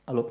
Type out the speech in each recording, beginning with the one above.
Hello.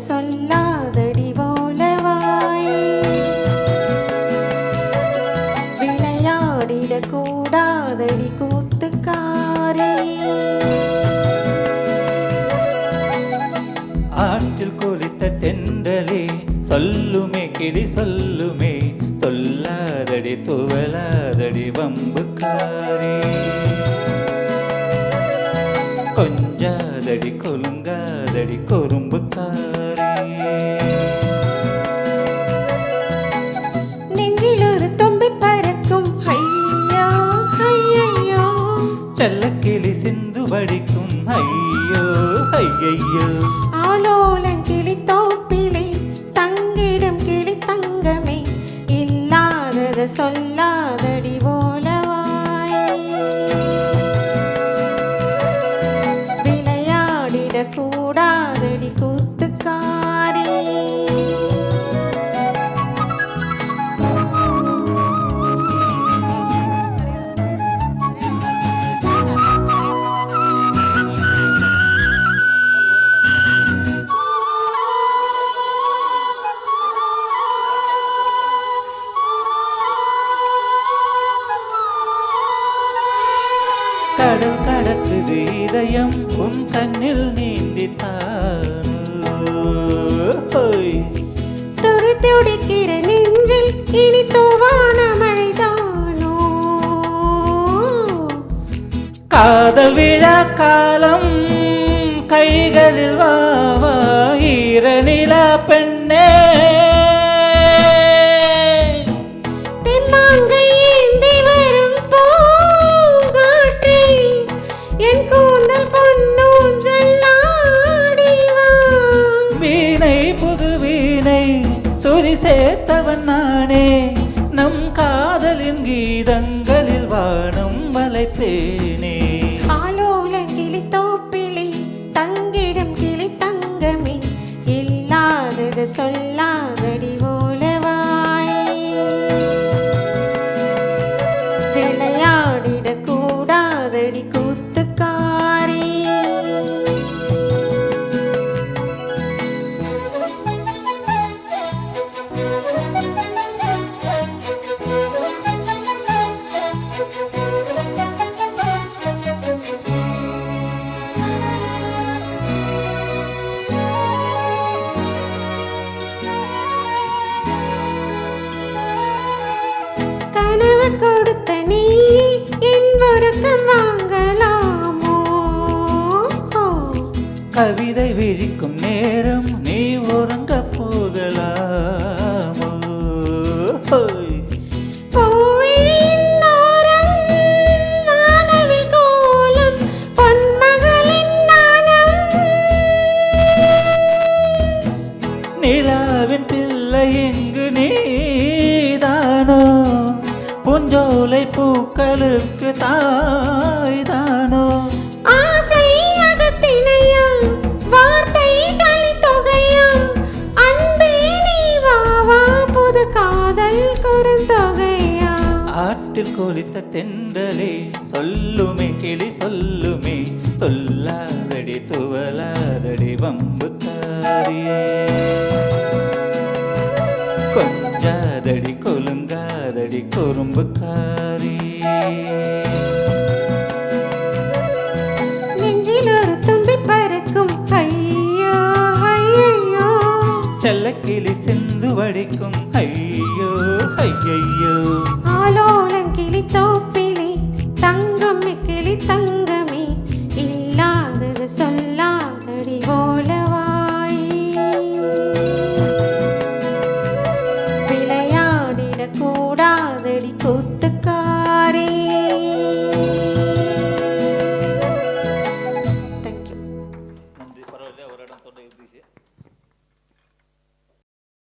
சொல்லாதடி போலவாய் விளையாடிட கூடாதடி கூத்துக்காரே. ஆற்றில் கொளித்த தென்றலே சொல்லுமே கிளி சொல்லுமே தொல்லாதடி துவலாதடி வம்புக்காரே. கொஞ்சாதடி கொலுங்காதடி குறும்புக்காரே. நெஞ்சில் ஒரு தும்பி பறக்கும் ஐயோ ஐயோ, செல்லக்கிளி சிந்து வடிக்கும் ஐயோ ஐயையோ. ஆலோலங்கிளி தோப்பிலே தங்கிடம் கிளி தங்கமே இல்லாதத சொல்லாதடி போலவாய் விளையாடிட கூடாதடி கூத்துக்காரே. கடல் கடக்குது இதயம் உன் கண்ணில் நீந்தித்தானோ. துடி துடிக்கிற நெஞ்சில் இனி தூவான மழைதானோ. காதல் விழா காலம் கைகளில் வாவா ஈரநிலா பெண்ணே. தென்மாங்கை ஏந்தி வரும் பூங்காற்றே என் கூந்தல் பொன்னூஞ்சல் ஆடிவா. வீணை புது வீணை சுதி சேர்த்தவன் நானே. நம் காதலின் கீதங்களில் வானம் மலைப்பேனே. ஆலோலங்கிளி தோப்பிலே தங்கிடும் கிளி தங்கமே இல்லாதது சொல்லாதடி போலவாய் விளையாடிட கூடாதடி கூத்துக்காரே. கனவு கொடுத்த நீ என் உறக்கம் வாங்கலாமோ. கவிதை விழிக்கும் நேரம் நீ உறங்க போகலாமோ. பூவிழியின் ஓரம் வானவில் கோலம் பொன்மகளின் நாணம். நிலாவின் பிள்ளை எங்கு நீதானோ. பூஞ்சோலை பூக்களுக்கு தாய்தானோ. ஆசை அகத்தினையா வார்த்தை கலித்தொகையா அன்பே நீ வாவா புது காதல் குறுந்தொகையா. ஆற்றில் கொளித்த தென்றலே சொல்லுமே கிளி சொல்லுமே தொல்லாதடி துவலாதடி வம்புக்காரியே. கொஞ்சாதடி கொலுங்காதடி குறும்புக்காரியே. நெஞ்சில் ஒரு தும்பி பறக்கும் ஐயோ ஐயோ, செல்லக்கிளி சிந்து வடிக்கும் ஐயோ ஐயையோ. ஆலோலங்கிளி தோப்பிலே தங்கம் கிளி தங்கமே இல்லாதது சொல்லாதடி போலவாய் காதலடி கூத்து